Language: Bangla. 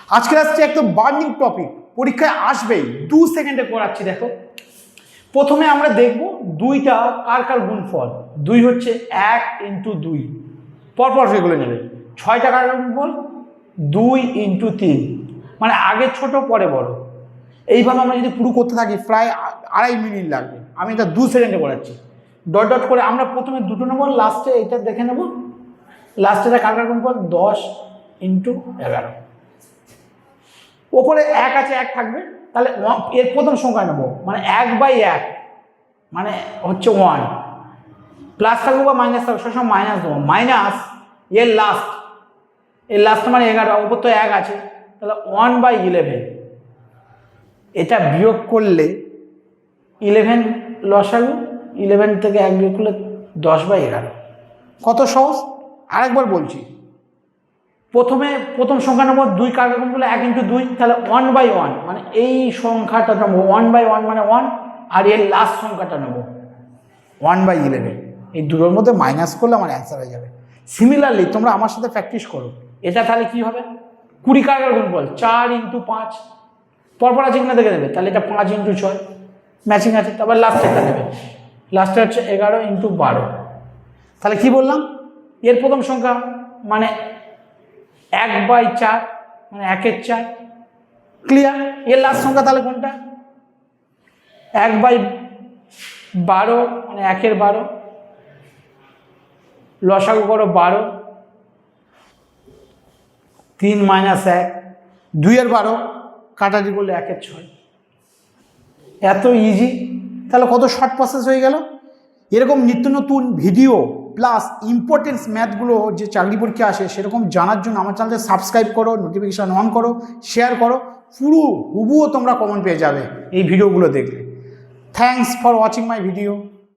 আজকে আসছে একদম বার্নিং টপিক, পরীক্ষায় আসবেই, 2 সেকেন্ডে করাচ্ছি। দেখো, প্রথমে আমরা দেখব দুইটা কার কার গুণফল। 2 হচ্ছে 1 ইন্টু 2, পরপর সেগুলো নেবে। 6টা কার গুণফল 2 ইন্টু 3, মানে আগে ছোট পরে বড়। এইভাবে আমরা যদি পুরো করতে থাকি প্রায় 2.5 মিনিট লাগবে। আমি এটা 2 সেকেন্ডে করাচ্ছি। ডট ডট করে আমরা প্রথমে দুটো নেব, লাস্টে এটা দেখে নেব। লাস্টে কার কার গুণফল 10 ইন্টু 11। ওপরে 1 আছে, 1 থাকবে, তাহলে এর প্রথম সংখ্যা নেব, মানে 1/1 মানে হচ্ছে 1। প্লাস থাকবে বা মাইনাস থাকবে, সবসময় মাইনাস দেবো। মাইনাস এর লাস্ট মানে 11, ওপর তো 1 আছে, তাহলে 1/11। এটা বিয়োগ করলে 11 লসাগু, 11 থেকে 1 বিয়োগ করলে 10/11। কত সহজ। আরেকবার বলছি, প্রথম সংখ্যা নেব 2 কার গুণ করলে 1 ইন্টু 2, তাহলে 1/1 মানে এই সংখ্যাটা নেবো 1/1 মানে 1, আর এর লাস্ট সংখ্যাটা নেব 1/11। এই দুটোর মধ্যে মাইনাস করলে আমার অ্যান্সার হয়ে যাবে। সিমিলারলি তোমরা আমার সাথে প্র্যাকটিস করো। এটা তাহলে কি হবে, 20 কার গুণফল 4 ইন্টু 5, পরপর আছে কিনা দেখে দেবে। তাহলে এটা 5 ইন্টু 6 ম্যাচিং আছে। তারপর লাস্টেরটা দেবে, লাস্টে হচ্ছে 11 ইন্টু 12। তাহলে কি বললাম, এর প্রথম সংখ্যা মানে 1/4 মানে 1-এর 4, ক্লিয়ার। এর লাস্ট সংখ্যা তাহলে কোনটা, 1/12 মানে 1-এর 12, লসাগু করো 12, 3 মাইনাস 1, 2-এর 12, কাটাটি করলে 1-এর 6। এত ইজি। তাহলে কত শর্ট প্রসেস হয়ে গেল। এরকম নিত্য নতুন ভিডিও প্লাস ইম্পর্টেন্স ম্যাথগুলো যে চাকরি পরীক্ষা আসে সেরকম জানার জন্য আমার চ্যানেলকে সাবস্ক্রাইব করো, নোটিফিকেশান অন করো, শেয়ার করো। পুরো হুবুও তোমরা কমন পেয়ে যাবে এই ভিডিওগুলো দেখলে। Thanks for watching my video.